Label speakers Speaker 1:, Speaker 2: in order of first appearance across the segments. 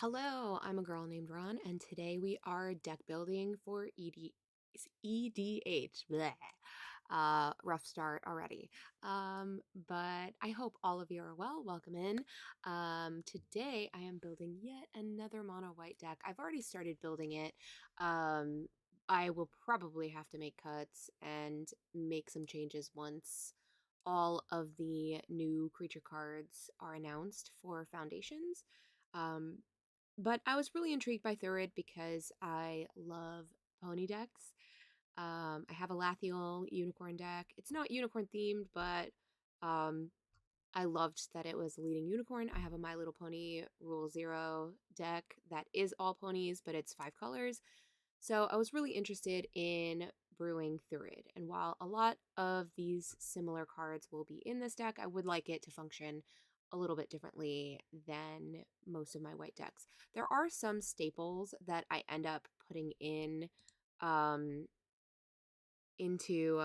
Speaker 1: Hello, I'm a girl named Ron, and today we are deck building for EDH. Bleh. Rough start already. But I hope all of you are well. Welcome in. Today I am building yet another mono white deck. I've already started building it. I will probably have to make cuts and make some changes once all of the new creature cards are announced for Foundations. Um, but I was really intrigued by Thurid because I love pony decks. I have a Lathiel unicorn deck. It's not unicorn themed, but um, I loved that it was leading unicorn. I have a My Little Pony Rule Zero deck that is all ponies, but it's 5 colors. So I was really interested in brewing Thurid. And while a lot of these similar cards will be in this deck, I would like it to function a little bit differently than most of my white decks. There are some staples that I end up putting in um, into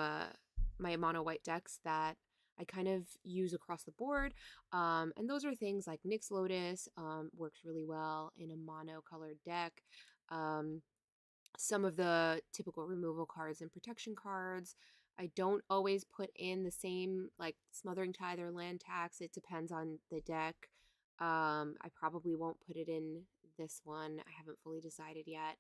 Speaker 1: my mono white decks that I kind of use across the board. And those are things like Nyx Lotus works really well in a mono colored deck. Um, some of the typical removal cards and protection cards. I don't always put in the same, like Smothering Tithe or Land Tax. It depends on the deck. I probably won't put it in this one. I haven't fully decided yet.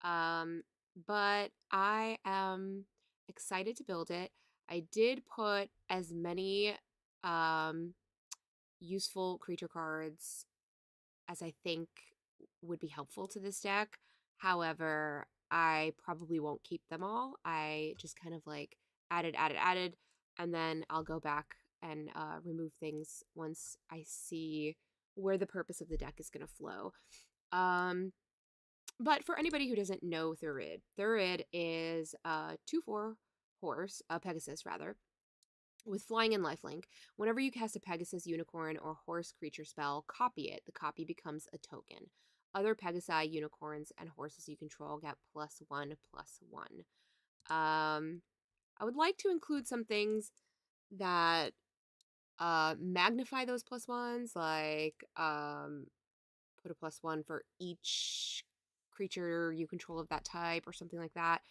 Speaker 1: But I am excited to build it. I did put as many um, useful creature cards as I think would be helpful to this deck. However, I probably won't keep them all. I just kind of like added, and then I'll go back and remove things once I see where the purpose of the deck is going to flow. But for anybody who doesn't know Thurid, Thurid is a 2/4 horse, a Pegasus rather, with flying and lifelink. Whenever you cast a Pegasus, unicorn, or horse creature spell, copy it. The copy becomes a token. Other Pegasi, unicorns, and horses you control get +1/+1. I would like to include some things that magnify those +1s, like put a +1 for each creature you control of that type or something like that,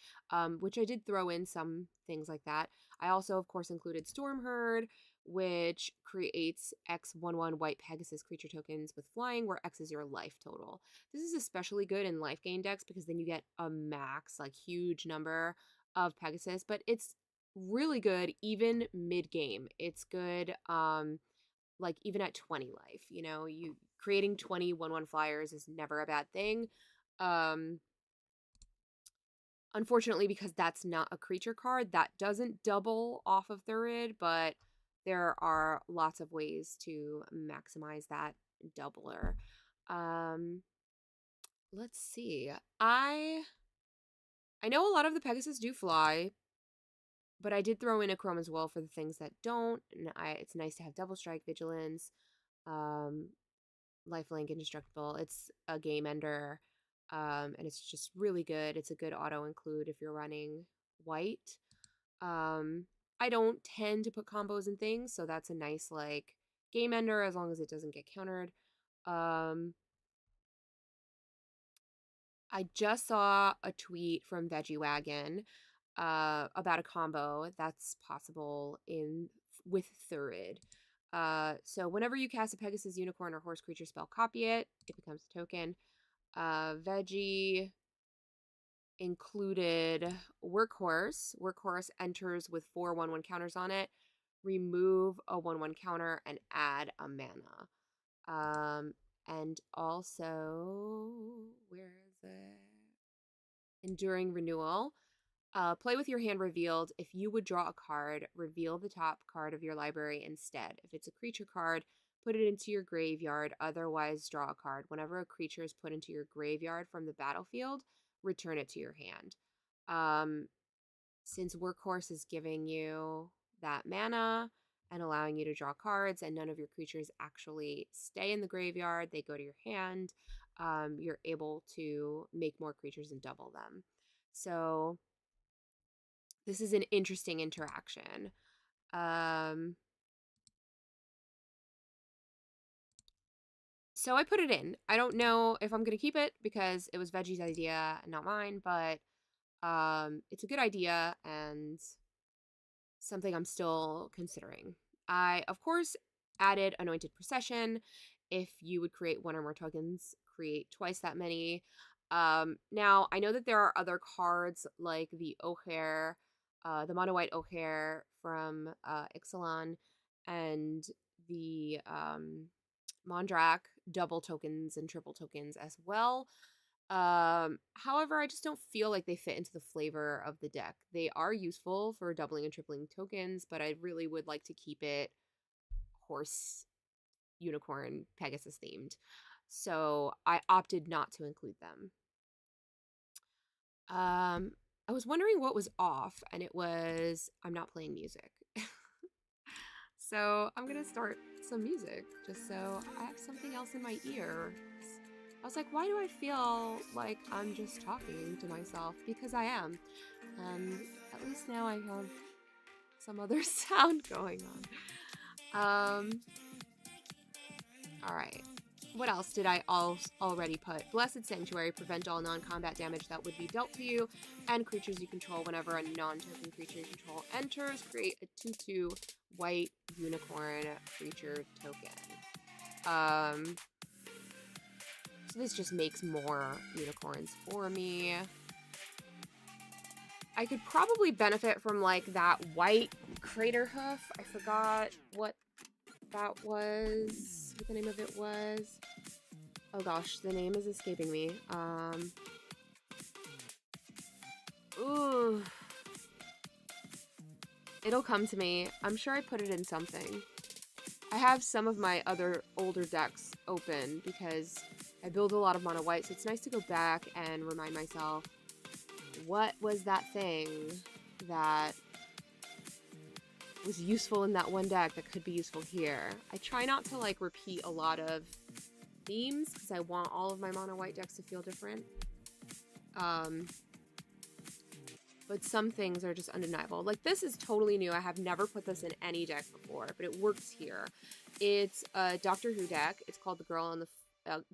Speaker 1: which I did throw in some things like that. I also, of course, included Stormherd, which creates X/1/1 white Pegasus creature tokens with flying, where X is your life total. This is especially good in life gain decks because then you get a max, like huge number of Pegasus, but it's really good even mid-game. It's good like even at 20 life, you creating 20 1/1 flyers is never a bad thing. um Unfortunately, because that's not a creature card, that doesn't double off of Thurid, but there are lots of ways to maximize that doubler. um let's see. I know a lot of the Pegasus do fly, but I did throw in a Chrome as well for the things that don't, and it's nice to have double strike, vigilance, um lifelink, indestructible. It's a game ender, and it's just really good. It's a good auto include if you're running white. I don't tend to put combos and things, so that's a nice like game ender as long as it doesn't get countered. Um, I just saw a tweet from Veggie Wagon about a combo that's possible in with Thurid. So whenever you cast a Pegasus, unicorn, or horse creature spell, copy it. It becomes a token. Veggie included Workhorse. Workhorse enters with 4 1/1 counters on it. Remove a 1/1 counter and add a mana. And also, where is it? Enduring Renewal. Play with your hand revealed. If you would draw a card, reveal the top card of your library instead. If it's a creature card, put it into your graveyard. Otherwise, draw a card. Whenever a creature is put into your graveyard from the battlefield, return it to your hand. Since Workhorse is giving you that mana and allowing you to draw cards, and none of your creatures actually stay in the graveyard, they go to your hand, you're able to make more creatures and double them. So this is an interesting interaction. So I put it in. I don't know if I'm going to keep it because it was Veggie's idea and not mine, but it's a good idea and something I'm still considering. I, of course, added Anointed Procession. If you would create one or more tokens, create twice that many. Now, I know that there are other cards like the O'Hare, the Mono White O'Hare from Ixalan, and the Mondrak double tokens and triple tokens as well. However, I just don't feel like they fit into the flavor of the deck. They are useful for doubling and tripling tokens, but I really would like to keep it horse, unicorn, Pegasus themed. So I opted not to include them. I was wondering what was off, and it was I'm not playing music. So I'm gonna start some music just so I have something else in my ear. I was like, why do I feel like I'm just talking to myself? Because I am. At least now I have some other sound going on. Alright. What else did I already put? Blessed Sanctuary, prevent all non-combat damage that would be dealt to you and creatures you control whenever a non-token creature you control enters. Create a 2/2 white unicorn creature token. So this just makes more unicorns for me. I could probably benefit from like that white crater hoof. I forgot what that was, what the name of it was. Oh gosh, the name is escaping me. Ooh. It'll come to me. I'm sure I put it in something. I have some of my other older decks open because I build a lot of mono white, so it's nice to go back and remind myself, what was that thing that was useful in that one deck that could be useful here? I try not to like repeat a lot of themes because I want all of my mono white decks to feel different. But some things are just undeniable. Like this is totally new. I have never put this in any deck before, but it works here. It's a Doctor Who deck. It's called the Girl in the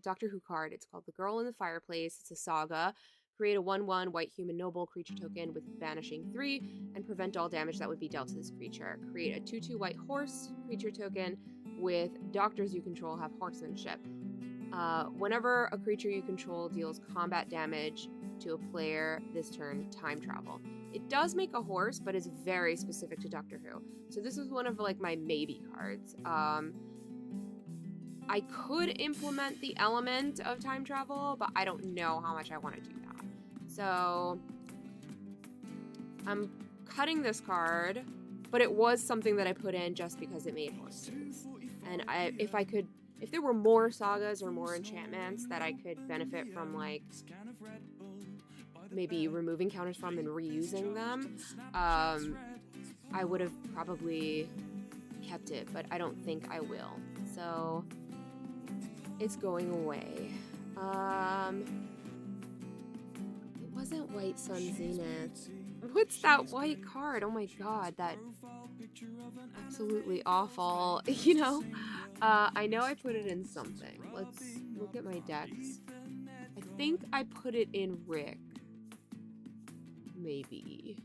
Speaker 1: Doctor Who card. It's called the Girl in the Fireplace. It's a saga. Create a 1/1 white human noble creature token with banishing 3 and prevent all damage that would be dealt to this creature. Create a 2/2 white horse creature token with doctors you control have horsemanship. Whenever a creature you control deals combat damage to a player this turn, time travel. It does make a horse, but it's very specific to Doctor Who. So this is one of like my maybe cards. I could implement the element of time travel, but I don't know how much I want to do that. So I'm cutting this card, but it was something that I put in just because it made horses. And if there were more sagas or more enchantments that I could benefit from, like maybe removing counters from and reusing them, I would have probably kept it, but I don't think I will. So it's going away. It wasn't White Sun Zenith. What's that white card? Oh my god, that absolutely awful. You know? I know I put it in something. Let's look at my decks. I think I put it in Rick. Maybe.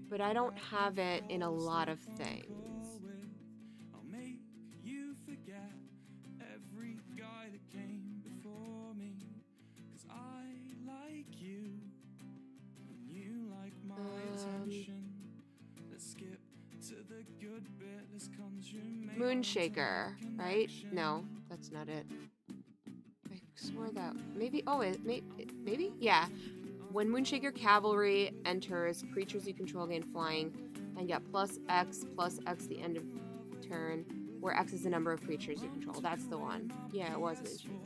Speaker 1: But I don't have it in a lot of things. Moonshaker, right? No, that's not it. I swore that. Maybe. Oh, maybe? Yeah. When Moonshaker Cavalry enters, creatures you control gain flying and get +X the end of turn, where X is the number of creatures you control. That's the one. Yeah, it was Moonshaker.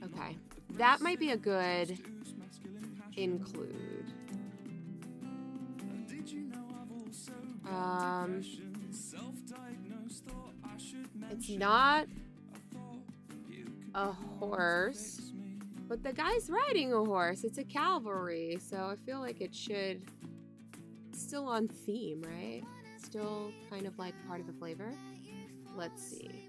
Speaker 1: Okay. That might be a good include. It's not a horse, but the guy's riding a horse. It's a cavalry, so I feel like it should still on theme, right? Still kind of like part of the flavor. Let's see.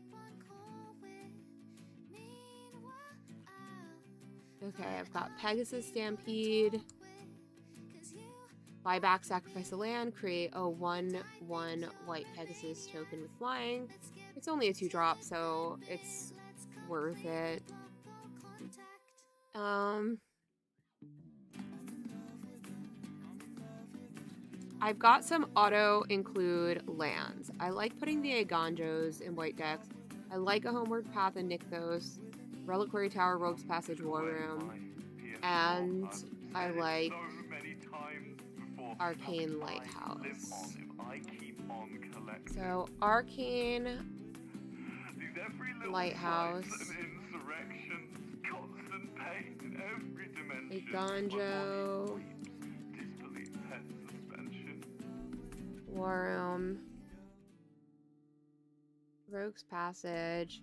Speaker 1: Okay, I've got Pegasus Stampede. Buy back, sacrifice a land, create a 1/1 white Pegasus token with flying. It's only a 2-drop, so it's worth it. I've got some auto-include lands. I like putting the Aganjos in white decks. I like a Homeward Path and Nykthos, Reliquary Tower, Rogue's Passage, War Room, and I like Arcane Lighthouse. So Arcane Lighthouse, Aganjo, War Room, Rogue's Passage.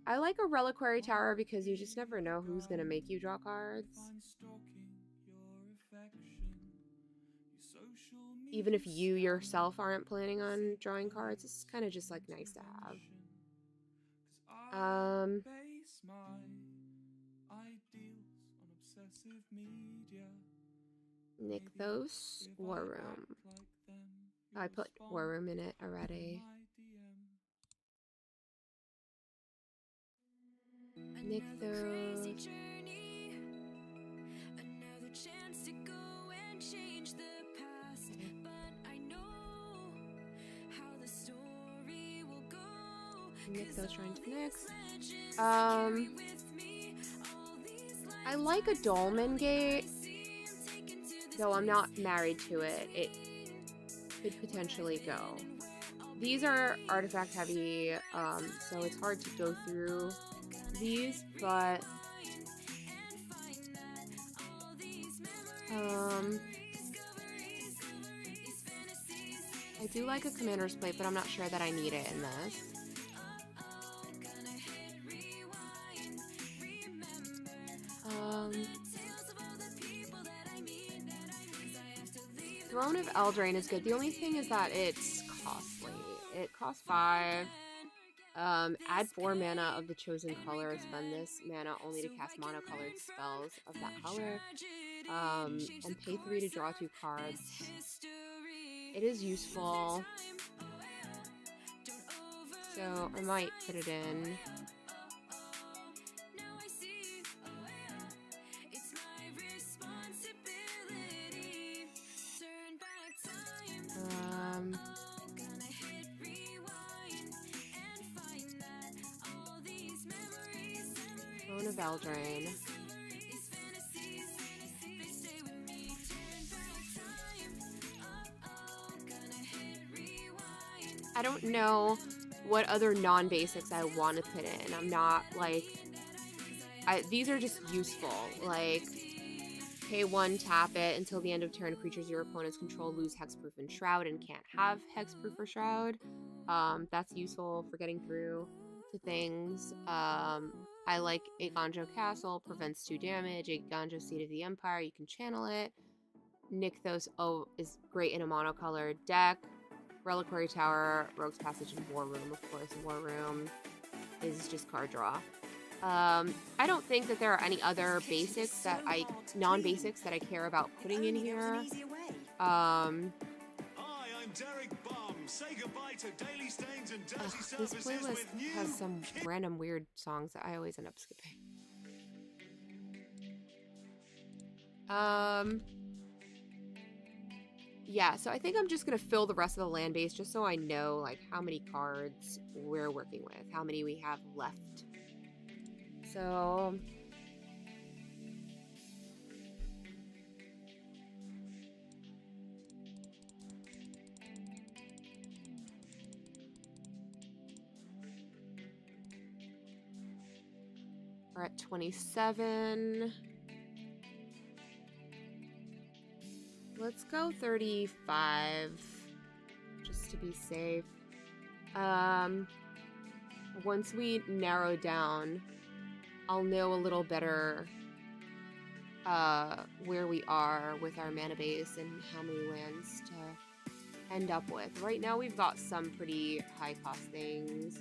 Speaker 1: I like a Reliquary Tower because you just never know who's going to make you draw cards. Even if you yourself aren't planning on drawing cards, it's kind of just like nice to have. Nykthos, War Room. Oh, I put War Room in it already. Nykthos. Nykthos trying to next. I like a Dolmen Gate, though I'm not married to it. It could potentially go. These are artifact heavy, so it's hard to go through these, but I do like a Commander's Plate, but I'm not sure that I need it in this. Throne of Eldraine is good. The only thing is that it's costly. It costs 5. Add 4 mana of the chosen color. Spend this mana only to cast monocolored spells of that color. And pay 3 to draw 2 cards. It is useful. So I might put it in. Throne of Eldraine. I don't know what other non-basics I want to put in. I'm not like... these are just useful. Like, pay 1, tap it. Until the end of turn, creatures your opponents control lose Hexproof and Shroud and can't have Hexproof or Shroud. That's useful for getting through to things. I like Aganjo Castle, prevents 2 damage. Aganjo Seat of the Empire, you can channel it. Nykthos is great in a monocolored deck. Reliquary Tower, Rogue's Passage, and War Room. Of course, War Room is just card draw. I don't think that there are any other basics that non-basics that I care about putting in here. Hi, I'm Derek Bum. Say goodbye to daily stains and dirty this playlist has some random weird songs that I always end up skipping. Yeah, so I think I'm just gonna fill the rest of the land base just so I know like how many cards we're working with, how many we have left. So we're at 27. Let's go 35, just to be safe. Once we narrow down, I'll know a little better where we are with our mana base and how many lands to end up with. Right now we've got some pretty high cost things.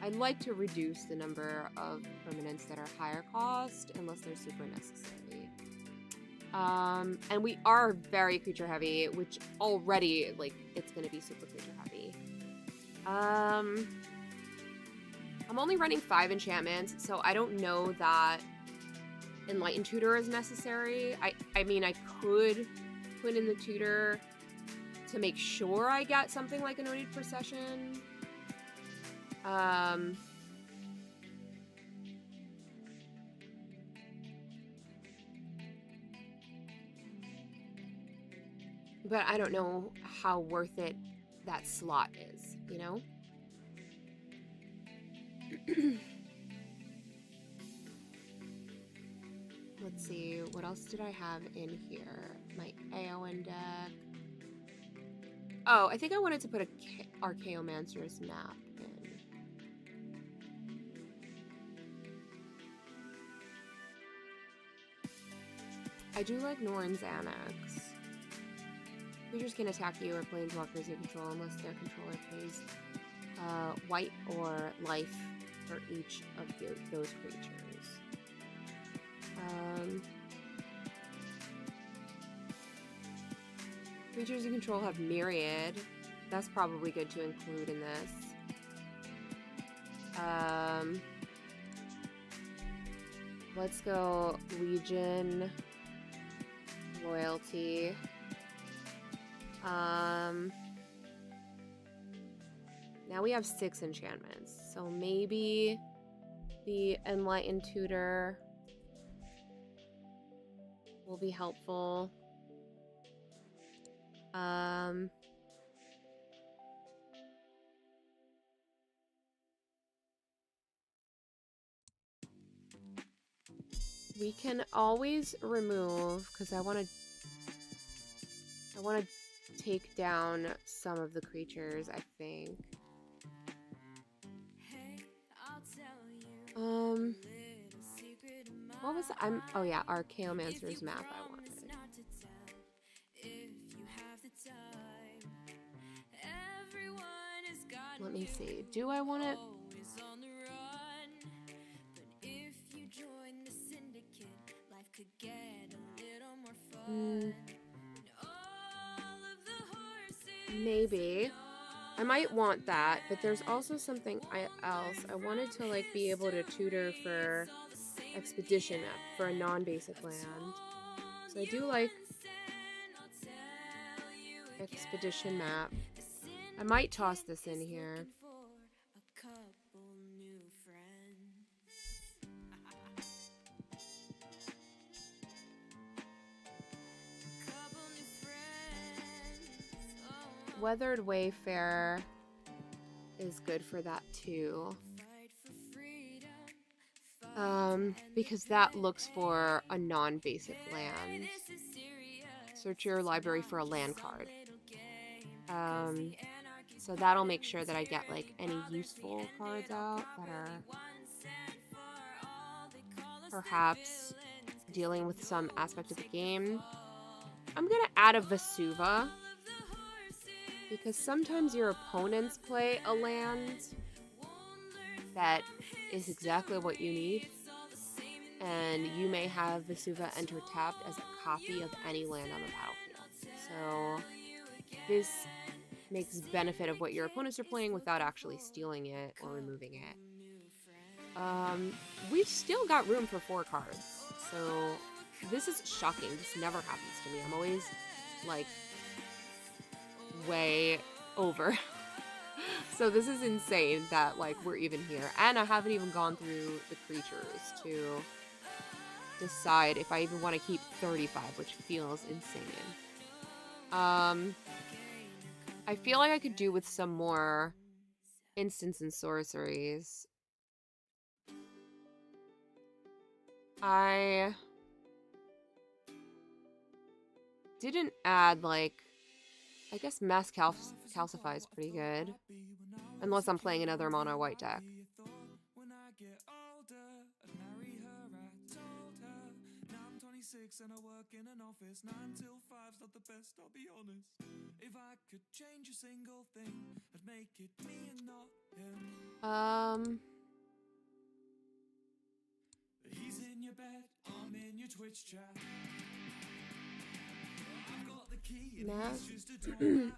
Speaker 1: I'd like to reduce the number of permanents that are higher cost unless they're super necessary. And we are very creature heavy, which already, like, it's gonna be super creature heavy. I'm only running 5 enchantments, so I don't know that Enlightened Tutor is necessary. I mean, I could put in the tutor to make sure I get something like a no need procession. But I don't know how worth it that slot is, you know? Let's see, what else did I have in here? My Aeon deck. Oh, I think I wanted to put a Archaeomancer's map in. I do like Norn's Annex. Creatures can attack you or planeswalkers you control unless their controller pays white or life for each of those creatures. Creatures you control have Myriad. That's probably good to include in this. Let's go Legion, Loyalty. Now we have 6 enchantments, so maybe the Enlightened Tutor will be helpful. We can always remove, because I want to take down some of the creatures, I think. What was that? Oh yeah, Archaeomancer's map I wanted. Let me see. Do I want it? Maybe. I might want that, but there's also something else. I wanted to like be able to tutor for Expedition for a non-basic land. So I do like Expedition map. I might toss this in here. Weathered Wayfarer is good for that too. Because that looks for a non-basic land. Search your library for a land card. So that'll make sure that I get like any useful cards out that are perhaps dealing with some aspect of the game. I'm gonna add a Vesuva, because sometimes your opponents play a land that is exactly what you need, and you may have Vesuva enter tapped as a copy of any land on the battlefield. So this makes benefit of what your opponents are playing without actually stealing it or removing it. We've still got room for 4 cards, so this is shocking. This never happens to me. I'm always like way over. So this is insane that like we're even here, and I haven't even gone through the creatures to decide if I even want to keep 35, which feels insane. I feel like I could do with some more instants and sorceries. I didn't add like, I guess Mass Calcify is pretty good. Unless I'm playing another mono white deck.
Speaker 2: 26 and I work in an office. 9 till 5's not the best, I'll be honest. If I could change a single thing, I'd make it me and not him. He's in your bed, I'm in your Twitch chat. I've got the key and he's just a doormat.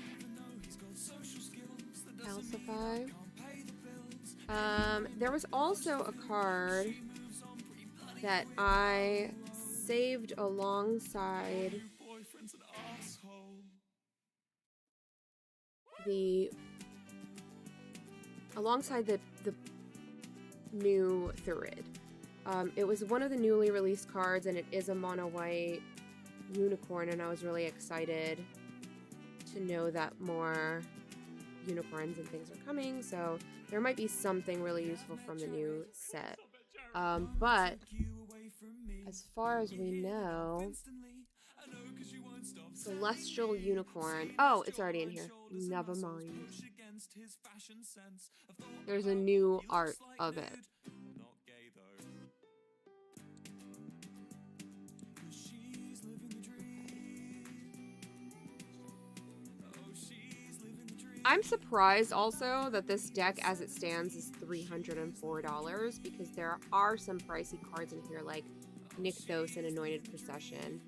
Speaker 2: Even though he's got social skills, that doesn't mean I can't pay the bills.
Speaker 1: There was also a card that I saved alongside the new Thurid. It was one of the newly released cards, and it is a mono white unicorn, and I was really excited to know that more unicorns and things are coming, so there might be something really useful from the new set. But as far as we know, Celestial Unicorn. Oh, it's already in here. Never mind. There's a new art of it. I'm surprised also that this deck as it stands is $304 because there are some pricey cards in here like Nykthos and Anointed Procession.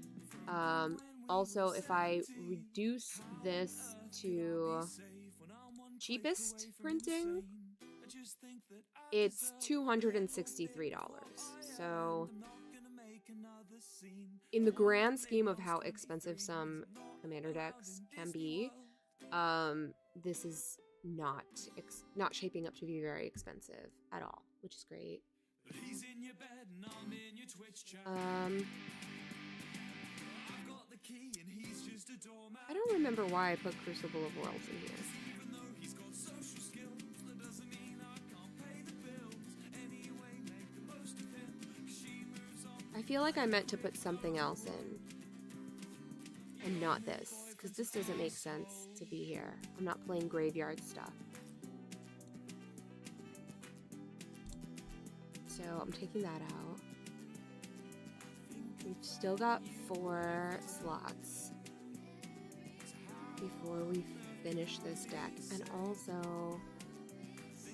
Speaker 1: Also, if I reduce this to cheapest printing, it's $263. So in the grand scheme of how expensive some commander decks can be, this is not shaping up to be very expensive at all, which is great. I don't remember why I put Crucible of Worlds in here. I feel like I meant to put something else in and not this, because this doesn't make sense to be here. I'm not playing graveyard stuff. So I'm taking that out. We've still got 4 slots before we finish this deck. And also,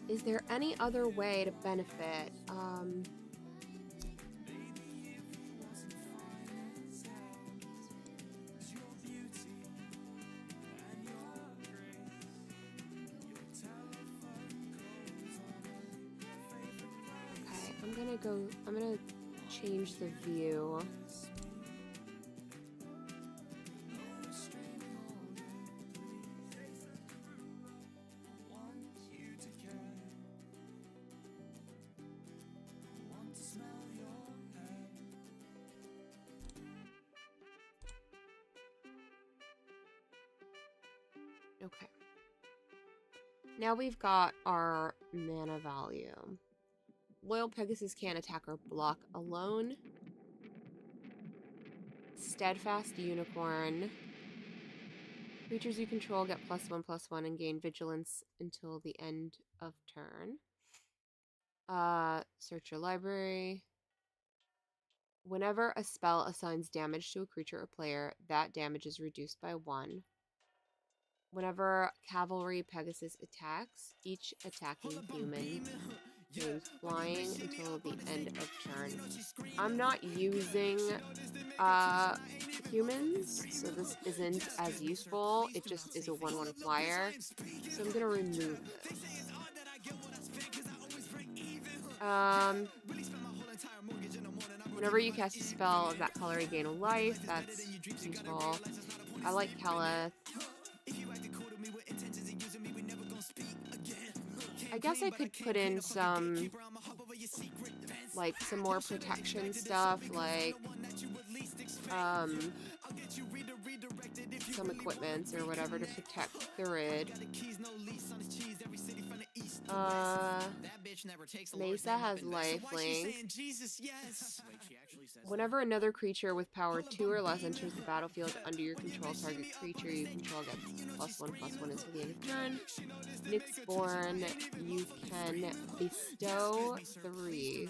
Speaker 1: is there any other way to benefit? I'm gonna change the view. Okay. Now we've got our mana value. Loyal Pegasus can't attack or block alone. Steadfast Unicorn. Creatures you control get +1/+1 and gain vigilance until the end of turn. Search your library. Whenever a spell assigns damage to a creature or player, that damage is reduced by 1. Whenever Cavalry Pegasus attacks, each attacking human gains flying until the end of turn. I'm not using humans, so this isn't as useful. It just is a 1/1 flyer. So I'm gonna remove this. Whenever you cast a spell of that color, you gain a life. That's useful. I like Keleth. I guess I could put in some, like, some more protection stuff, like, some equipments or whatever to protect Thurid. Mesa has lifelink. Whenever another creature with power 2 or less enters the battlefield under your control, target creature you control gets +1/+1 until the end of turn. Duskmourn, you can bestow 3.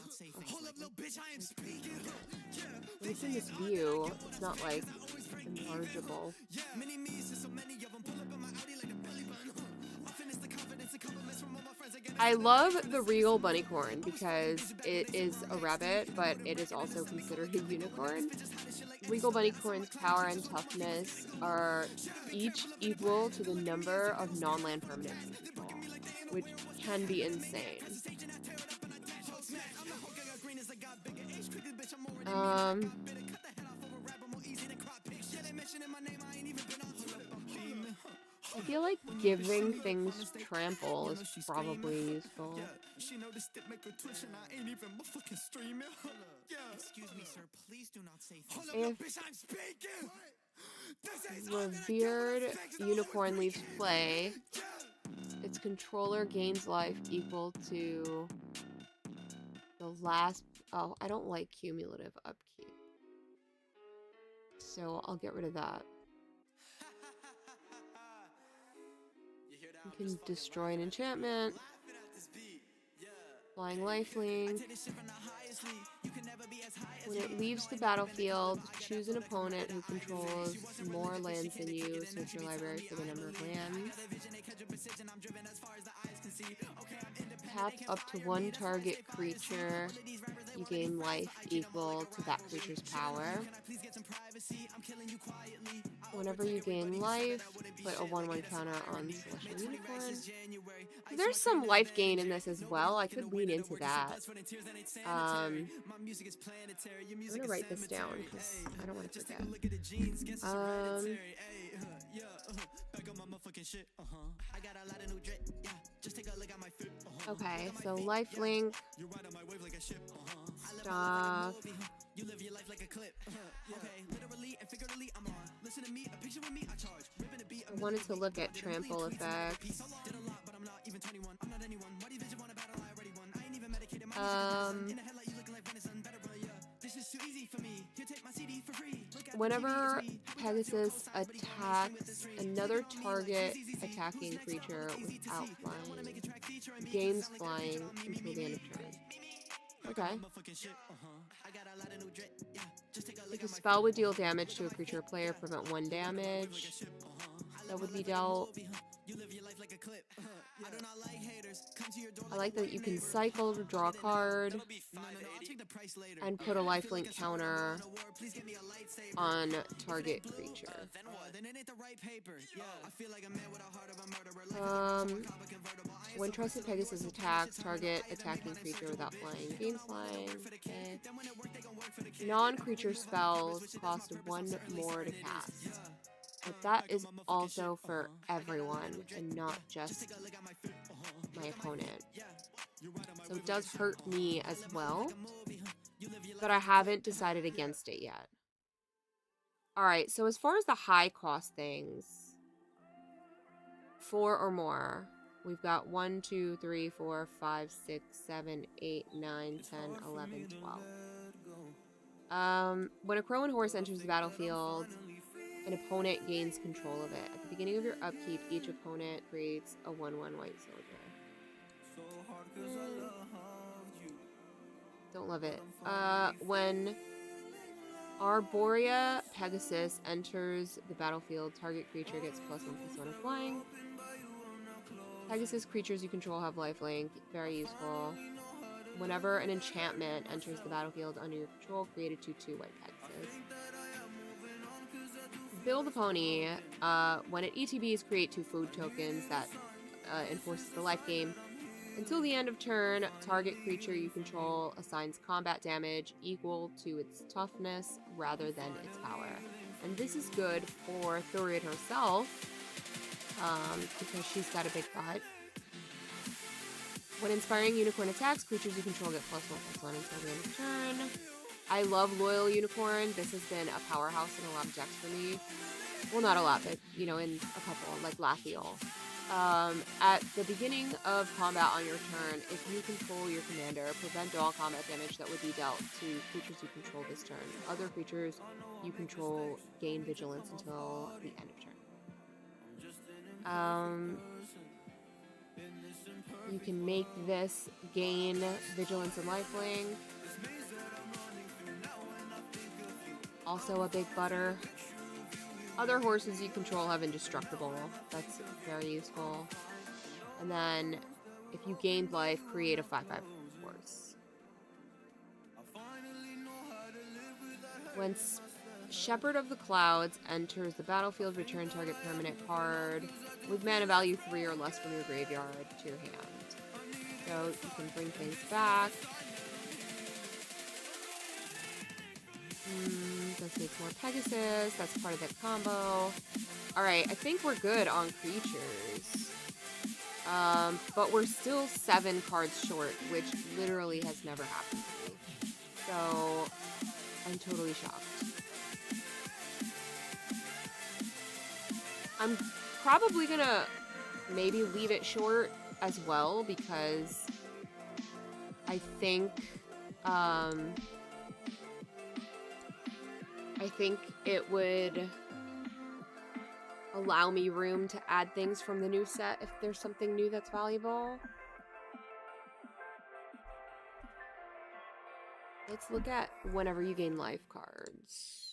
Speaker 1: When it's in this view, it's not like enlargeable. I love the Regal Bunnycorn because it is a rabbit, but it is also considered a unicorn. Regal Bunnycorn's power and toughness are each equal to the number of non-land permanents, which can be insane. I feel like giving things trample is probably useful. If Revered Unicorn leaves play, its controller gains life equal to the last... Oh, I don't like cumulative upkeep, so I'll get rid of that. You can destroy an enchantment. Flying lifelink. When it leaves the battlefield, choose an opponent who controls more lands than you. Search your library for the number of lands. Tap up to one target creature. You gain life equal to that creature's power. Whenever you gain life, put a 1/1 counter on Celestial Unicorn. There's some life gain in this as well. I could lean into that. I'm gonna write this down because I don't want to forget. Okay, so lifelink, stuff. I wanted to look at trample effects. Whenever Pegasus attacks another target attacking creature without flying, gains flying until the end of turn. Okay. If a spell would deal damage to a creature or player, prevent 1 damage. That would be dealt. I like that you can cycle to draw a card and put a lifelink counter on target creature. When Trusted Pegasus attacks, target attacking creature without flying gains flying. Okay. Non-creature spells cost 1 more to cast. But that is also for everyone and not just my opponent. So it does hurt me as well, but I haven't decided against it yet. Alright, so as far as the high cost things, 4 or more, we've got 1, 2, 3, 4, 5, 6, 7, 8, 9, 10, 11, 12. When a crow and horse enters the battlefield, an opponent gains control of it. At the beginning of your upkeep, each opponent creates a 1/1 white soldier. Don't love it. When Arborea Pegasus enters the battlefield, target creature gets +1/+1 of flying. Pegasus creatures you control have lifelink. Very useful. Whenever an enchantment enters the battlefield under your control, create a 2/2 white Pegasus. Build a pony. When it ETBs, create 2 food tokens that enforces the life gain. Until the end of turn, target creature you control assigns combat damage equal to its toughness rather than its power. And this is good for Thurid herself, because she's got a big butt. When Inspiring Unicorn attacks, creatures you control get +1/+1 until the end of turn. I love Loyal Unicorn. This has been a powerhouse in a lot of decks for me. Well, not a lot, but, you know, in a couple, like Lathiel. At the beginning of combat on your turn, if you control your commander, prevent all combat damage that would be dealt to creatures you control this turn. Other creatures you control gain vigilance until the end of turn. You can make this gain vigilance and lifelink. Also a big butter. Other horses you control have indestructible. That's very useful. And then, if you gained life, create a 5/5 horse. When Shepherd of the Clouds enters the battlefield, return target permanent card with mana value 3 or less from your graveyard to your hand. So you can bring things back. This needs more Pegasus. That's part of that combo. Alright, I think we're good on creatures. But we're still 7 cards short, which literally has never happened to me. So, I'm totally shocked. I'm probably gonna maybe leave it short as well, because I think it would allow me room to add things from the new set if there's something new that's valuable. Let's look at whenever you gain life cards.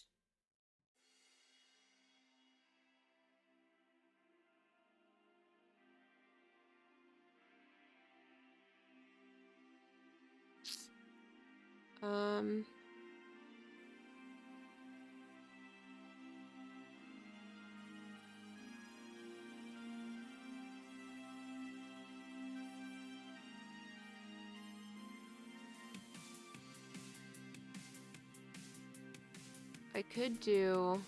Speaker 1: I could do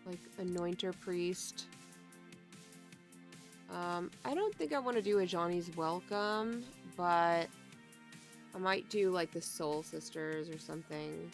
Speaker 1: like Anointer Priest. I don't think I want to do a Johnny's Welcome, but I might do like the Soul Sisters or something.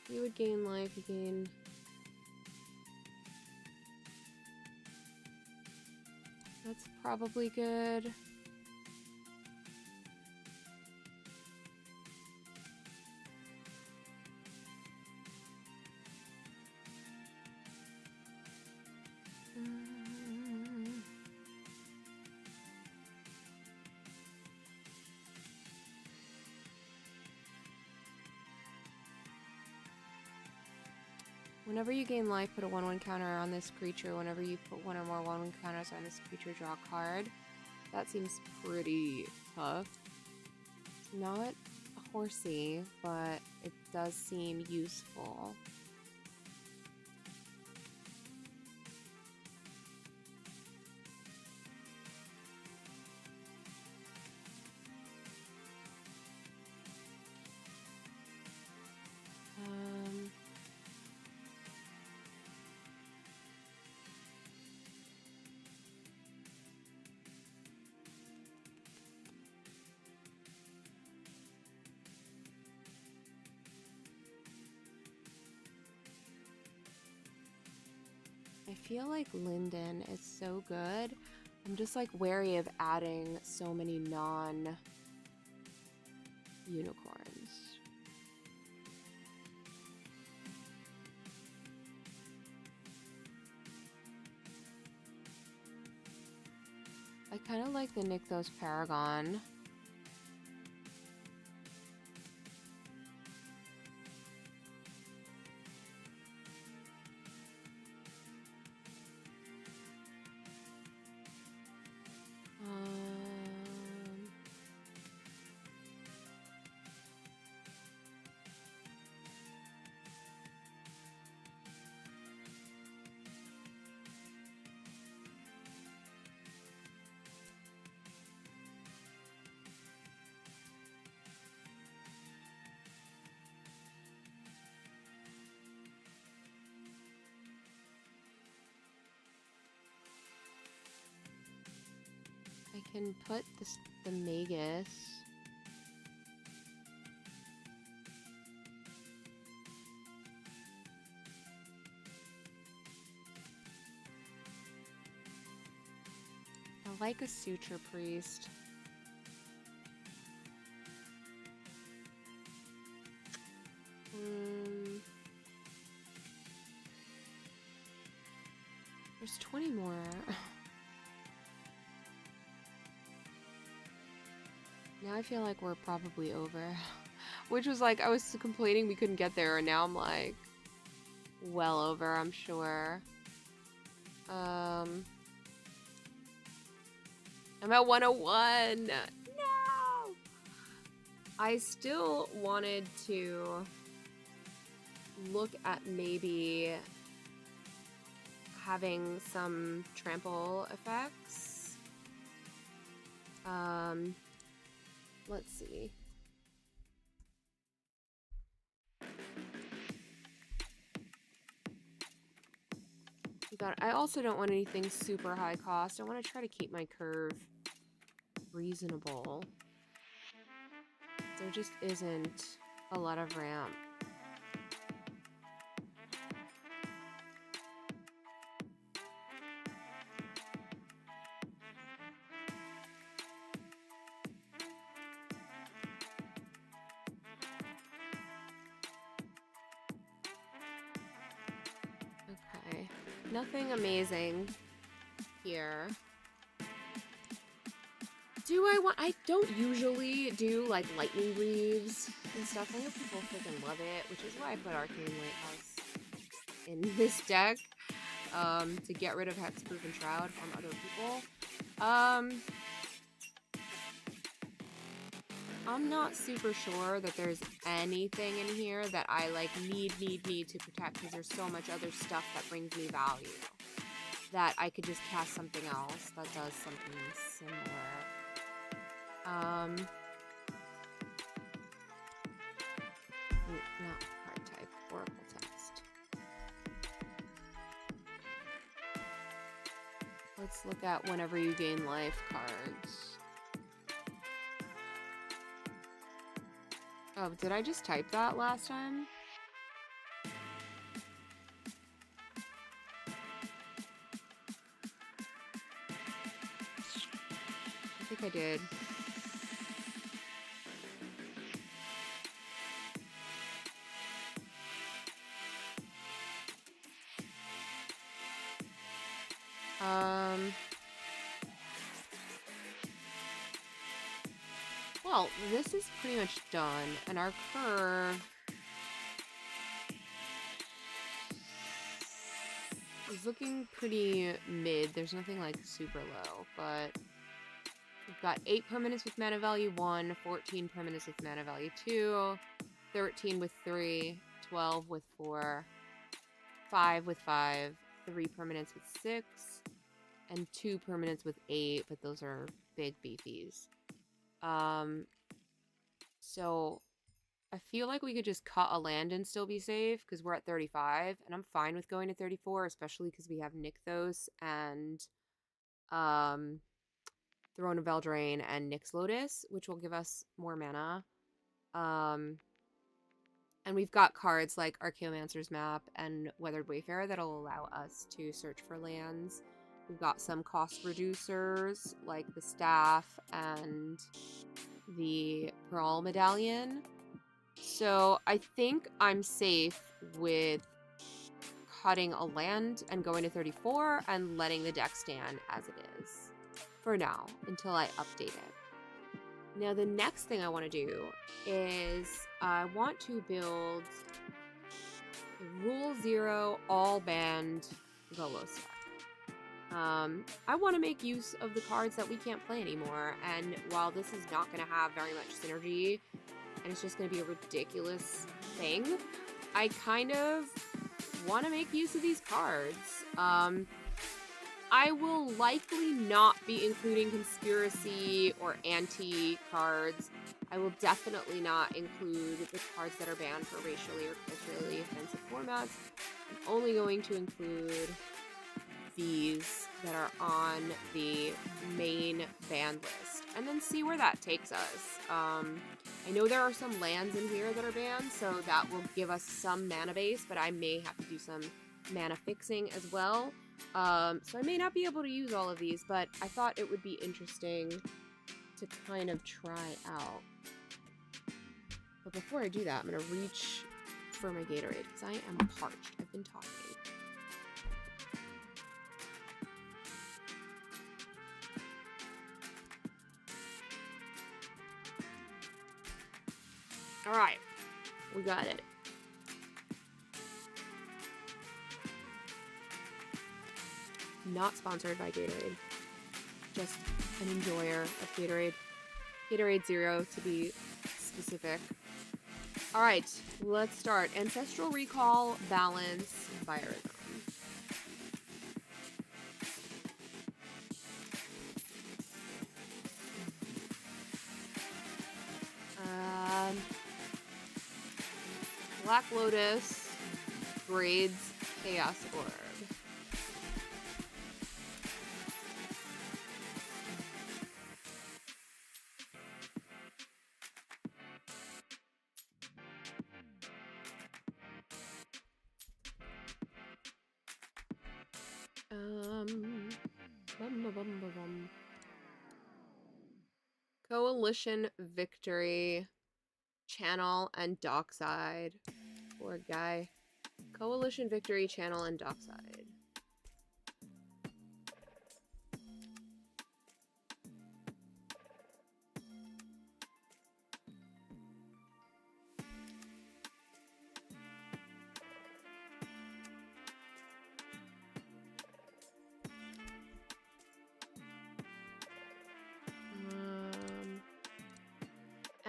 Speaker 1: You would gain life again. That's probably good. Whenever you gain life, put a 1/1 counter on this creature. Whenever you put one or more 1/1 counters on this creature, draw a card. That seems pretty tough. It's not horsey, but it does seem useful. I feel like Linden is so good. I'm just like wary of adding so many non-unicorns. I kind of like the Nykthos Paragon. can put the Magus. I like a Suture Priest. There's 20 more. Now I feel like we're probably over. Which was like, I was complaining we couldn't get there, and now I'm like, well over, I'm sure. I'm at 101! No! I still wanted to look at maybe having some trample effects. Let's see. I also don't want anything super high cost. I want to try to keep my curve reasonable. There just isn't a lot of ramp. Okay, nothing amazing here. I don't usually do like lightning greaves and stuff. I know people freaking love it, which is why I put Arcane Lighthouse in this deck, to get rid of Hexproof and Shroud from other people. I'm not super sure that there's anything in here that I like need to protect, because there's so much other stuff that brings me value that I could just cast something else that does something similar. Not card type, Oracle text. Let's look at whenever you gain life cards. Oh, did I just type that last time? I think I did. Well, this is pretty much done, and our curve is looking pretty mid. There's nothing like super low, but we've got 8 permanents with mana value 1, 14 permanents with mana value 2, 13 with 3, 12 with 4, 5 with 5, 3 permanents with 6, and 2 permanents with 8, but those are big beefies. So I feel like we could just cut a land and still be safe, because we're at 35, and I'm fine with going to 34, especially because we have Nykthos and Throne of Eldraine and Nyx Lotus, which will give us more mana. And we've got cards like Archaeomancer's Map and Weathered Wayfarer that'll allow us to search for lands. We've got some cost reducers like the Staff and the Brawl Medallion. So I think I'm safe with cutting a land and going to 34 and letting the deck stand as it is for now until I update it. Now the next thing I want to do is I want to build a Rule 0 all banned Golos deck. I want to make use of the cards that we can't play anymore, and while this is not going to have very much synergy and it's just going to be a ridiculous thing, I kind of want to make use of these cards. I will likely not be including conspiracy or anti cards. I will definitely not include the cards that are banned for racially or culturally offensive formats. I'm only going to include these that are on the main ban list and then see where that takes us. I know there are some lands in here that are banned, so that will give us some mana base, but I may have to do some mana fixing as well. So I may not be able to use all of these, but I thought it would be interesting to kind of try out. But before I do that, I'm going to reach for my Gatorade because I am parched. I've been talking. All right, we got it. Not sponsored by Gatorade. Just an enjoyer of Gatorade. Gatorade Zero, to be specific. All right, let's start. Ancestral Recall, Balance, Biorhythm. Black Lotus, Braids, Chaos Orb. Coalition Victory, Channel, and Dockside. Poor guy. Coalition Victory, Channel, and Dockside.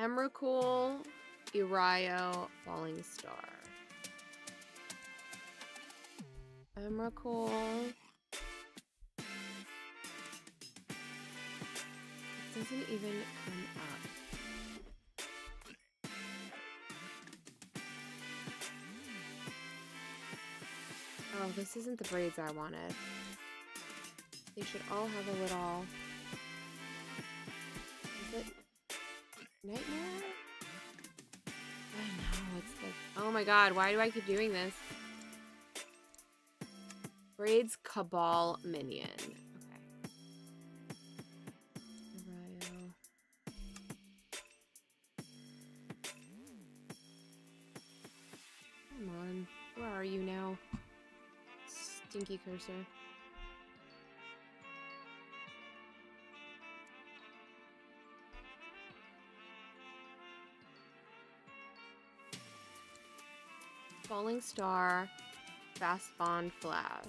Speaker 1: Emrakul, Iraio, Falling Star. Emrakul. It doesn't even come up. Oh, this isn't the braids I wanted. They should all have a little... Is it Nightmare? I know, it's the... Oh my god, why do I keep doing this? Braids Cabal Minion. Okay. Iraio. Come on. Where are you now? Stinky cursor. Falling Star, Fast Bond Flash.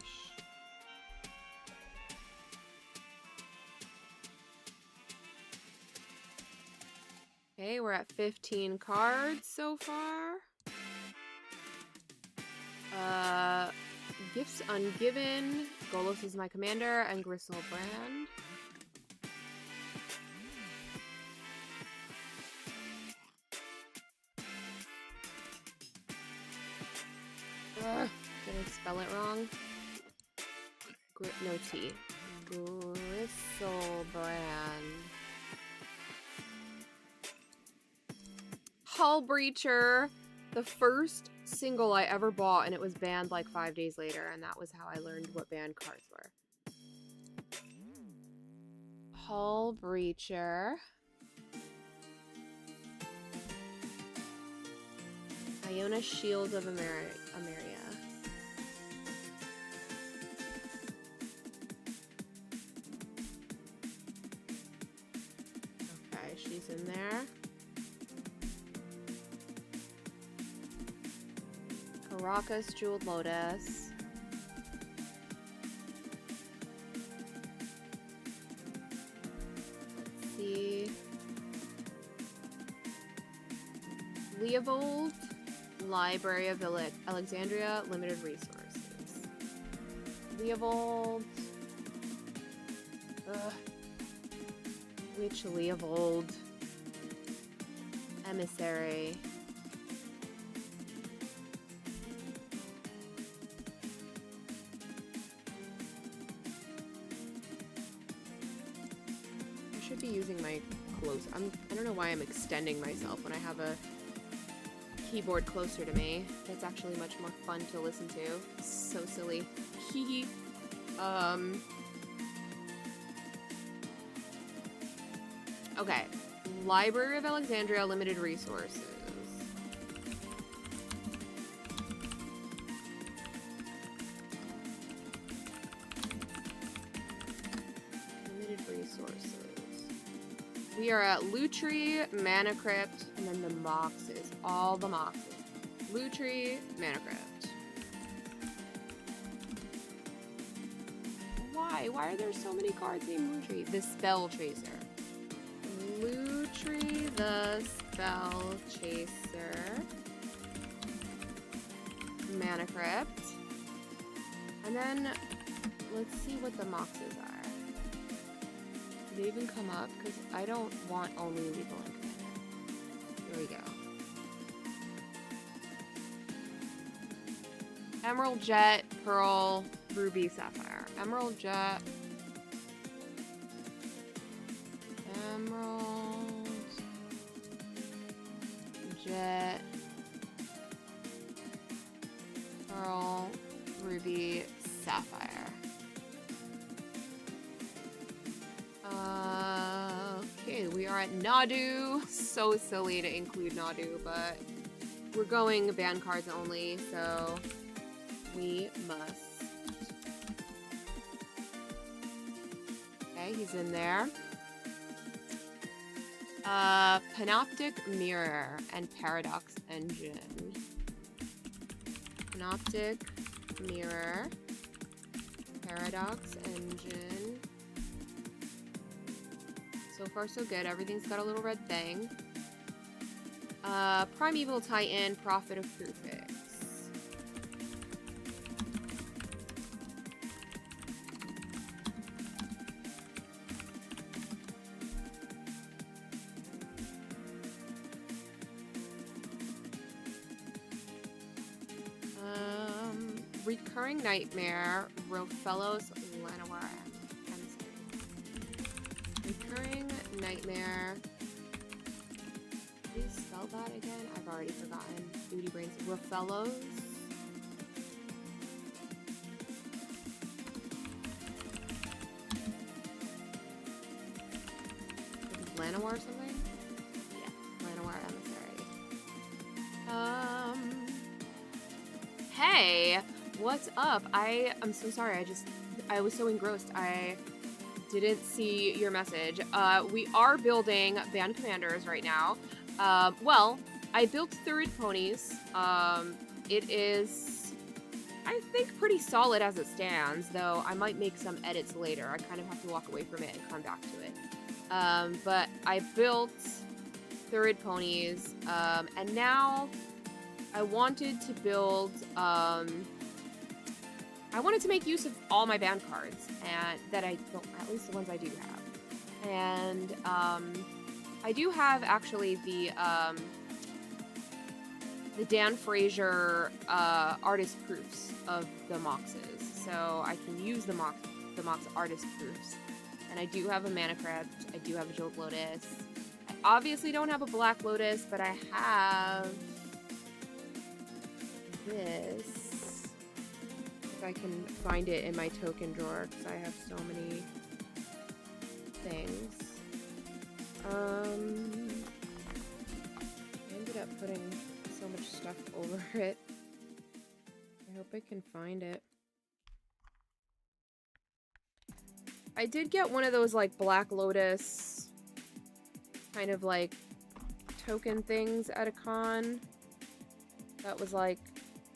Speaker 1: Okay, we're at 15 cards so far. Gifts Ungiven, Golos is my commander, and Gristlebrand. Did I spell it wrong? No T. Gristlebrand. Hull Breacher. The first single I ever bought, and it was banned like 5 days later, and that was how I learned what banned cards were. Hull Breacher. Iona Shield of Ameria. Okay, she's in there. Caracas Jeweled Lotus. Let's see. Leovold. Library of Alexandria, limited resources. Leovold. Which Leovold? Emissary. should be using my I don't know why I'm extending myself when I have a keyboard closer to me. That's actually much more fun to listen to. So silly. Hee Okay. Library of Alexandria, limited resources. Limited resources. We are at Lutri, Mana Crypt, and then the Moxes. All the Moxes. Lutri, Mana Crypt. Why? Why are there so many cards named Lutri? The Spell Chaser. Lutri, the Spell Chaser. Mana Crypt. And then, let's see what the Moxes are. Do they even come up? Because I don't want only lethal and here we go. Emerald Jet, Pearl, Ruby, Sapphire. Emerald Jet. Emerald Jet. Pearl, Ruby, Sapphire. Okay, we are at Nadu. So silly to include Nadu, but we're going ban cards only, so we must. Okay, he's in there. Panoptic Mirror and Paradox Engine. Panoptic Mirror. Paradox Engine. So far, so good. Everything's got a little red thing. Primeval Titan, Prophet of Prufix. Recurring Nightmare, Rofellos, Llanowar. Recurring Nightmare. Please spell that again. I've already forgotten. Booty Brains. Rofellos. Llanowar or something? Yeah, Llanowar Emissary. Hey, what's up? I'm so sorry. I was so engrossed. I didn't see your message. We are building band commanders right now. Well, I built Thurid ponies. It is, I think, pretty solid as it stands, though I might make some edits later. I kind of have to walk away from it and come back to it. But I built Thurid ponies, and now I wanted to build, I wanted to make use of all my band cards, and that I don't, at least the ones I do have. And I do have actually the Dan Fraser artist proofs of the Moxes, so I can use the Mox artist proofs. And I do have a Mana Crypt. I do have a Jeweled Lotus. I obviously don't have a Black Lotus, but I have this. If I can find it in my token drawer, because I have so many things. I ended up putting so much stuff over it. I hope I can find it. I did get one of those like Black Lotus kind of like token things at a con. That was like,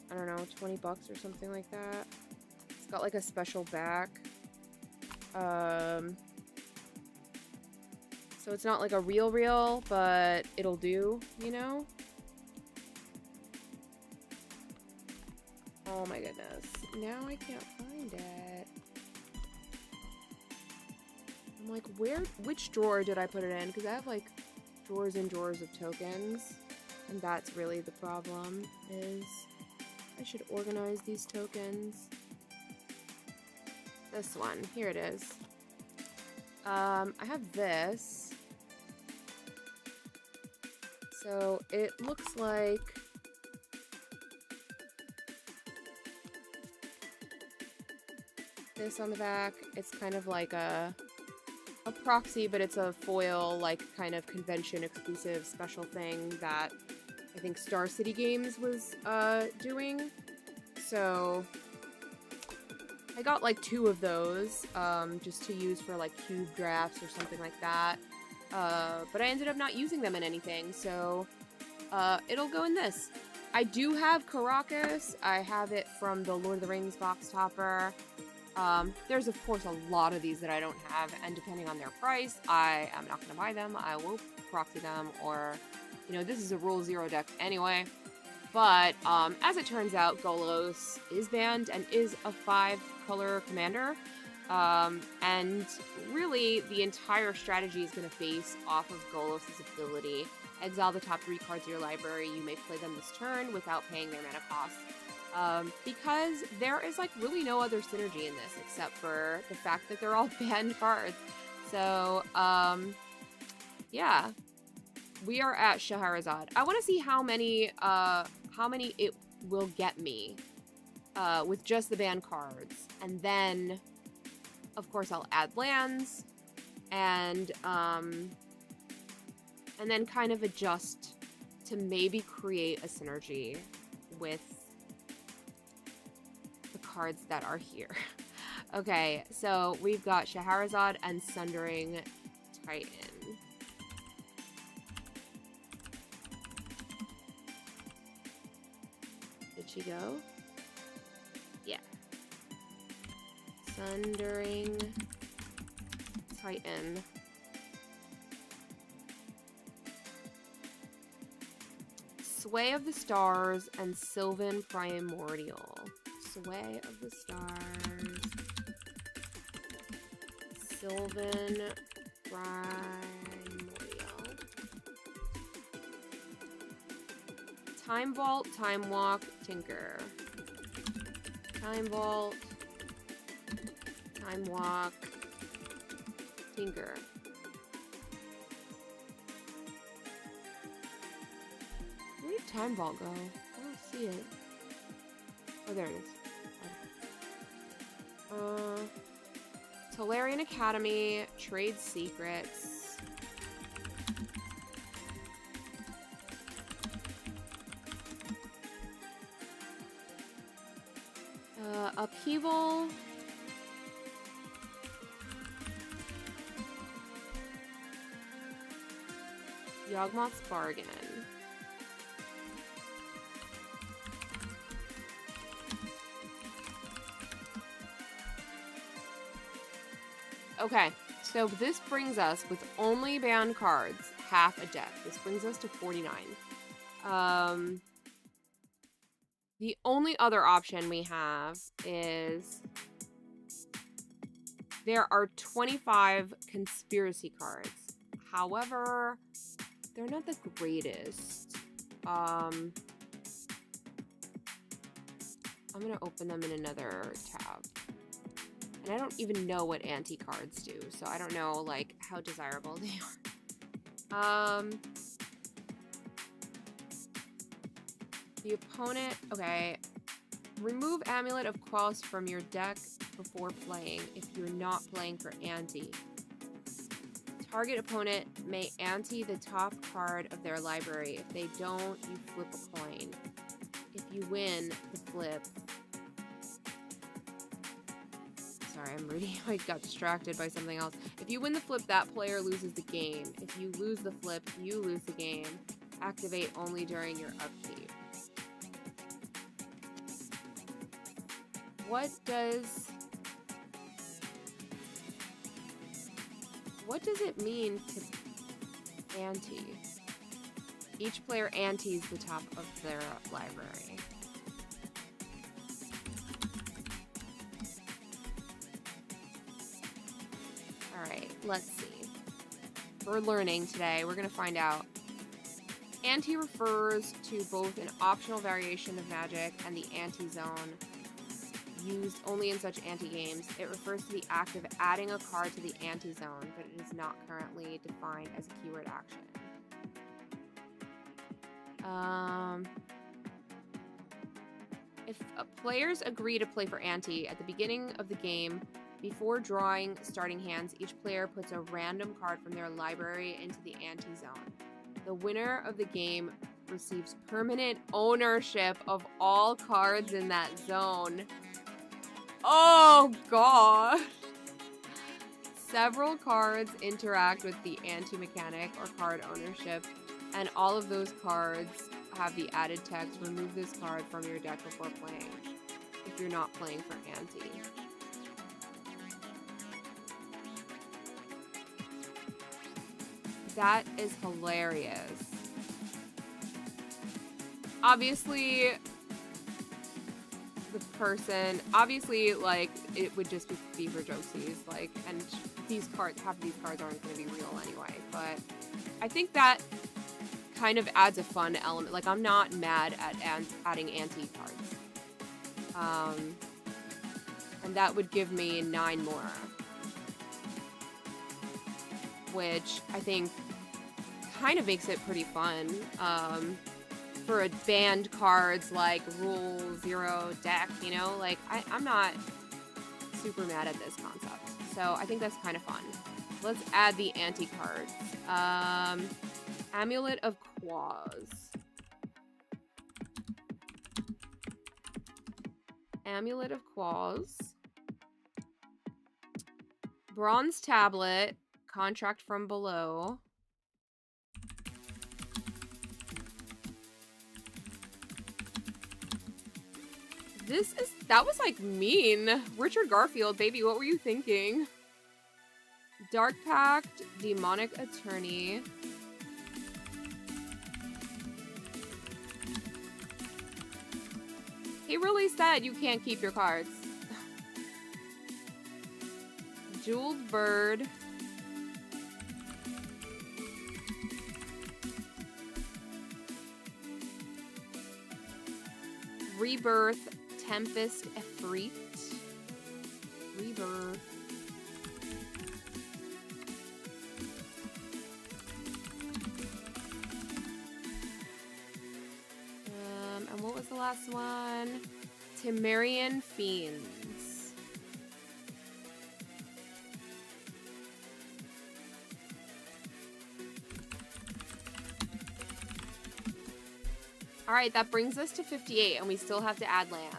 Speaker 1: I don't know, 20 bucks or something like that. It's got like a special back. So it's not like a real, but it'll do, you know? Oh my goodness. Now I can't find it. I'm like, which drawer did I put it in? Because I have like drawers and drawers of tokens. And that's really the problem, is I should organize these tokens. This one, here it is. I have this. So it looks like this on the back. It's kind of like a proxy, but it's a foil, like, kind of convention exclusive special thing that I think Star City Games was doing. So I got like 2 of those just to use for like cube drafts or something like that. But I ended up not using them in anything, so it'll go in this. I do have Caracas. I have it from the Lord of the Rings box topper. There's of course a lot of these that I don't have, and depending on their price, I am not going to buy them. I will proxy them, or, you know, this is a Rule 0 deck anyway. But as it turns out, Golos is banned and is a 5-color commander. And really, the entire strategy is going to base off of Golos' ability. Exile the top 3 cards of your library. You may play them this turn without paying their mana cost. Because there is like really no other synergy in this except for the fact that they're all banned cards. So, yeah. We are at Scheherazade. I want to see how many it will get me with just the banned cards. And then, of course, I'll add lands and then kind of adjust to maybe create a synergy with the cards that are here. Okay, so we've got Scheherazade and Sundering Titan. Did she go? Yeah. Sundering Titan. Sway of the Stars and Sylvan Primordial. Sway of the Stars. Sylvan Primordial. Time Vault, Time Walk, Tinker. Time Vault, Time Walk, Tinker. Where did Time Vault go? I don't see it. Oh, there it is. Tolarian Academy, Trade Secrets. Upheaval. Yawgmoth's Bargain. Okay, so this brings us, with only banned cards, half a deck. This brings us to 49. The only other option we have is there are 25 conspiracy cards. However, they're not the greatest. I'm gonna open them in another tab. And I don't even know what anti-cards do, so I don't know, like, how desirable they are. The opponent... Okay. Remove Amulet of Quos from your deck before playing if you're not playing for anti. Target opponent may ante the top card of their library. If they don't, you flip a coin. If you win the flip... Sorry, I'm reading. I got distracted by something else. If you win the flip, that player loses the game. If you lose the flip, you lose the game. Activate only during your upkeep. What does it mean to ante? Each player antes the top of their library. Alright, let's see. We're learning today. We're going to find out. Ante refers to both an optional variation of magic and the anti-zone. used only in such anti-games. It refers to the act of adding a card to the anti-zone, but it is not currently defined as a keyword action. If players agree to play for anti at the beginning of the game, before drawing starting hands, each player puts a random card from their library into the anti-zone. The winner of the game receives permanent ownership of all cards in that zone. Oh, God. Several cards interact with the anti-mechanic or card ownership, and all of those cards have the added text, remove this card from your deck before playing, if you're not playing for anti. That is hilarious. Obviously, the person, like, it would just be for jokesies, like, and these cards, half of these cards aren't going to be real anyway, but I think that kind of adds a fun element. Like, I'm not mad at adding anti cards. And that would give me 9 more. Which I think kind of makes it pretty fun. For banned cards like Rule 0 deck, you know? Like, I'm not super mad at this concept. So I think that's kind of fun. Let's add the anti cards. Amulet of Quaz. Amulet of Quaz. Bronze Tablet. Contract from Below. That was like mean. Richard Garfield, baby, what were you thinking? Dark Pact, Demonic Attorney. He really said you can't keep your cards. Jeweled Bird. Rebirth, Tempest, Efreet. Rebirth. And what was the last one? Temerian Fiends. All right, that brings us to 58, and we still have to add lands.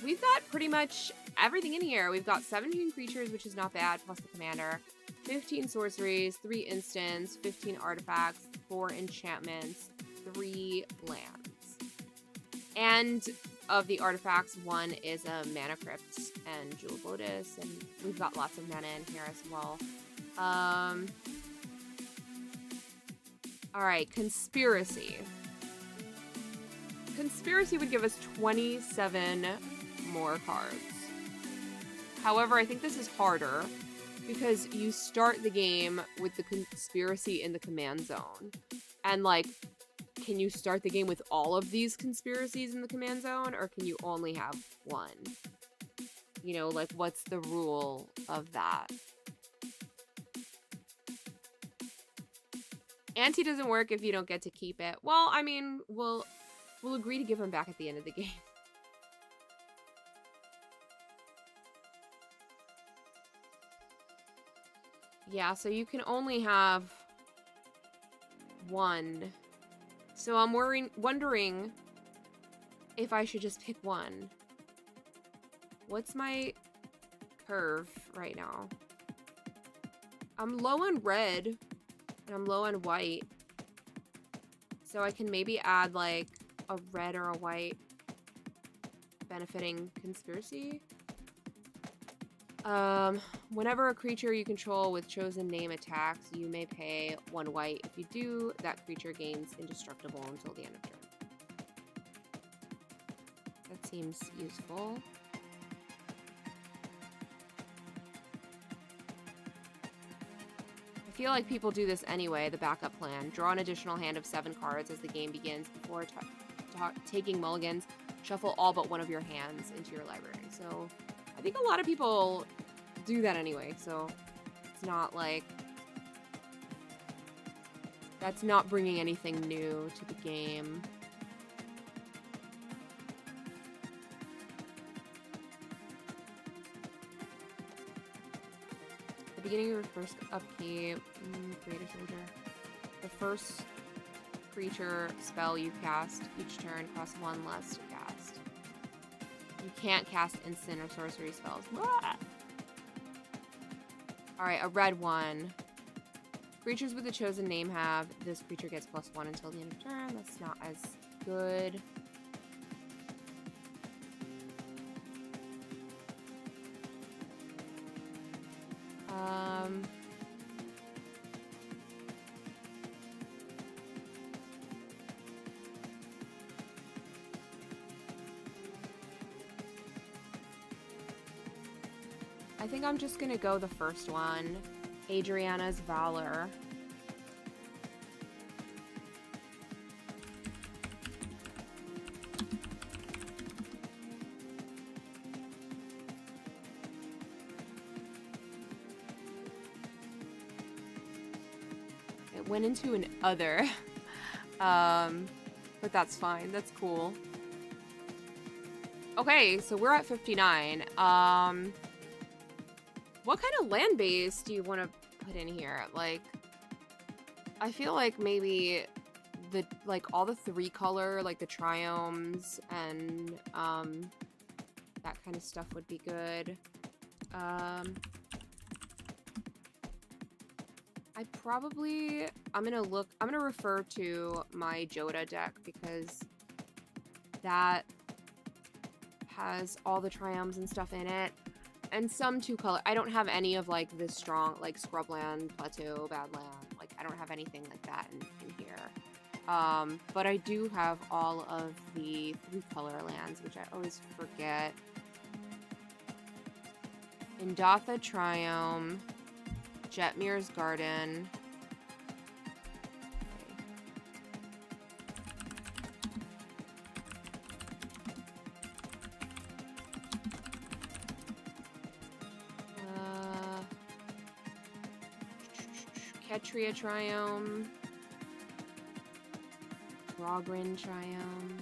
Speaker 1: We've got pretty much everything in here. We've got 17 creatures, which is not bad, plus the commander. 15 sorceries, 3 instants, 15 artifacts, 4 enchantments, 3 lands. And of the artifacts, 1 is a Mana Crypt and Jeweled Lotus, and we've got lots of mana in here as well. Alright, Conspiracy. Conspiracy would give us 27 more cards. However, I think this is harder because you start the game with the Conspiracy in the command zone. And, like, can you start the game with all of these Conspiracies in the command zone, or can you only have 1? You know, like, what's the rule of that? Anti doesn't work if you don't get to keep it. Well, I mean, we'll agree to give them back at the end of the game. Yeah, so you can only have 1. So I'm wondering if I should just pick 1. What's my curve right now? I'm low on red, and I'm low on white. So I can maybe add, like, a red or a white benefiting Conspiracy. Whenever a creature you control with chosen name attacks, you may pay 1 white. If you do, that creature gains indestructible until the end of turn. That seems useful. I feel like people do this anyway, the backup plan. Draw an additional hand of 7 cards as the game begins before taking mulligans. shuffle all but one of your hands into your library. So I think a lot of people do that anyway, so it's not like that's not bringing anything new to the game. At the beginning of your first upkeep, create a soldier. The first creature spell you cast each turn costs 1 less to cast. You can't cast instant or sorcery spells. Alright, a red one. Creatures with a chosen name have this creature gets +1 until the end of turn. That's not as good. I think I'm just gonna go the first one. Adriana's Valor. It went into an other. But that's fine. That's cool. Okay, so we're at 59. What kind of land base do you want to put in here? Like, I feel like maybe the, like, all the 3-color, like the triomes and, that kind of stuff would be good. I'm gonna refer to my Joda deck because that has all the triomes and stuff in it. And some 2-color. I don't have any of, like, this strong, like, Scrubland, Plateau, Badland. Like, I don't have anything like that in here. But I do have all of the 3-color lands, which I always forget. Indatha Triome, Jetmir's Garden. Ketria Triome, Grogrin Triome.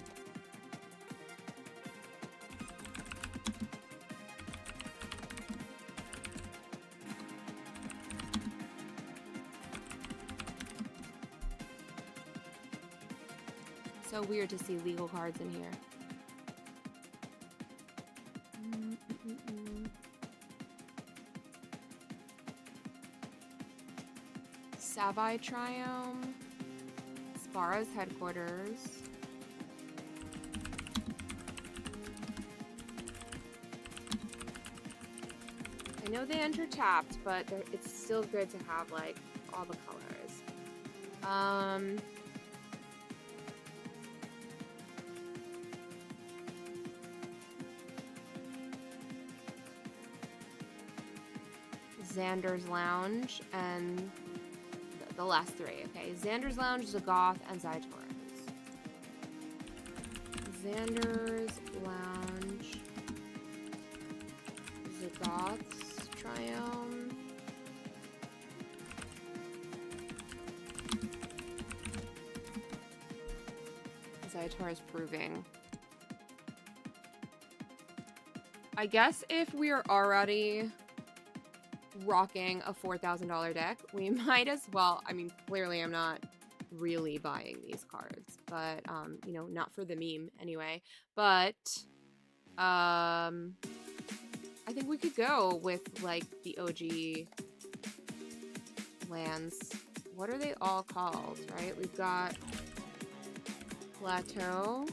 Speaker 1: So weird to see legal cards in here. Savai Triome, Spara's Headquarters. I know they enter tapped, but it's still good to have, like, all the colors. Xander's Lounge and the last 3. Okay, Xander's Lounge, Zagoth, and Zytorans. Xander's Lounge, Zagoth's Triome, Zytor's Proving. I guess if we are already rocking a $4,000 deck, we might as well, I mean, clearly I'm not really buying these cards, but, you know, not for the meme anyway, but, I think we could go with, like, the OG lands. What are they all called, right? We've got Plateau,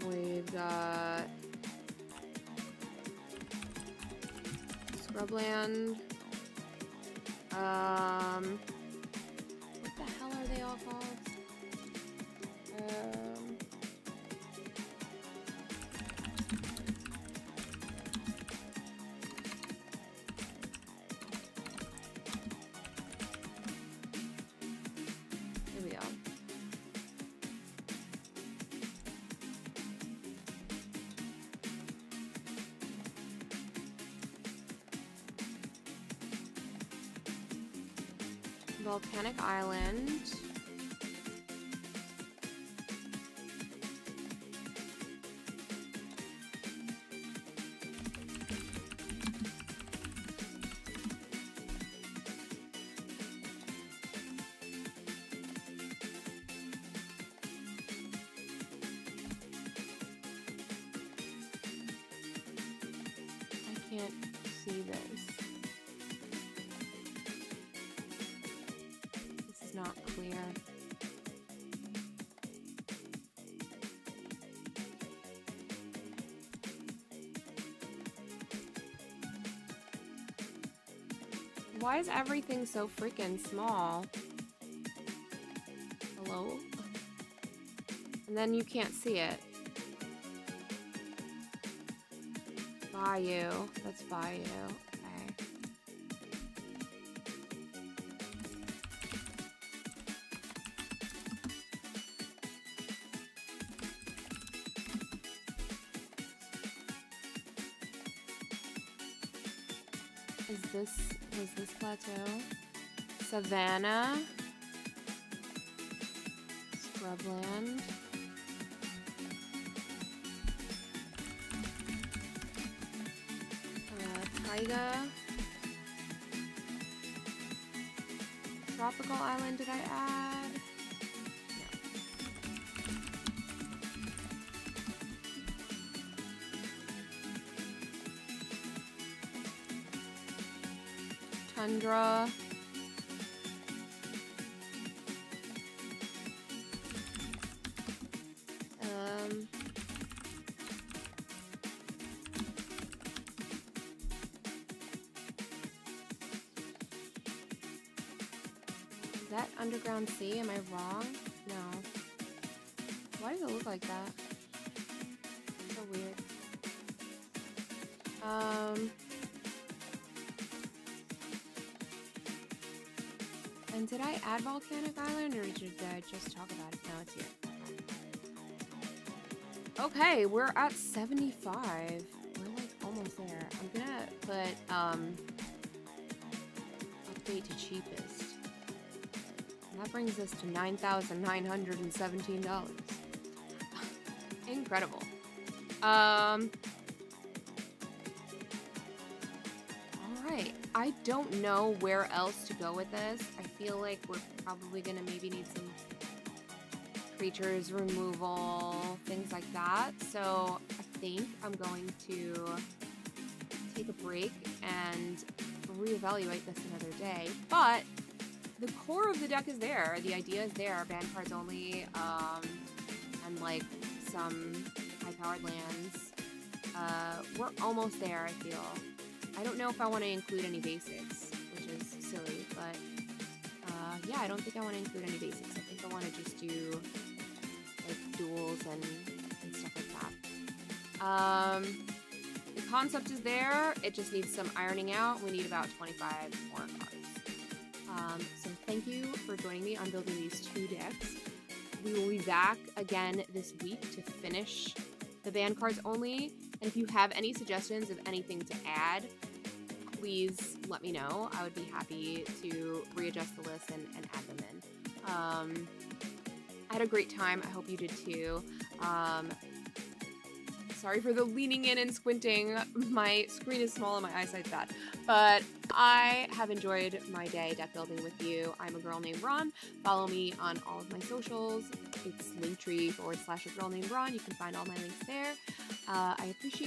Speaker 1: we've got Scrubland. What the hell are they all called? Here we go. Volcanic Island. I can't see this. This is not clear. Why is everything so freaking small? Hello? And then you can't see it. Bayou. That's Bayou. Okay. Was this plateau? Savannah. Scrubland. Taiga. Tropical Island, did I add? No. Tundra. Is that Underground Sea? Am I wrong? No. Why does it look like that? So weird. And did I add Volcanic Island, or did I just talk about it? No, it's here. Okay, we're at 75. We're like almost there. I'm gonna put update to cheapest. And that brings us to $9,917. Incredible. Alright. I don't know where else to go with this. I feel like we're probably gonna maybe need some creatures removal, things like that. So I think I'm going to take a break and reevaluate this another day. But the core of the deck is there. The idea is there. Ban cards only, and like some high-powered lands. We're almost there, I feel. I don't know if I want to include any basics, which is silly, but yeah, I don't think I want to include any basics. I think I want to just do like duels and stuff like that. The concept is there. It just needs some ironing out. We need about 25 more cards. So thank you for joining me on building these two decks. We will be back again this week to finish the ban cards only. And if you have any suggestions of anything to add, please let me know. I would be happy to readjust the list and add them in. I had a great time. I hope you did too. Sorry for the leaning in and squinting. My screen is small and my eyesight's bad. But I have enjoyed my day deck building with you. I'm a girl named Ron. Follow me on all of my socials. It's linktr.ee/a girl named Ron. You can find all my links there. I appreciate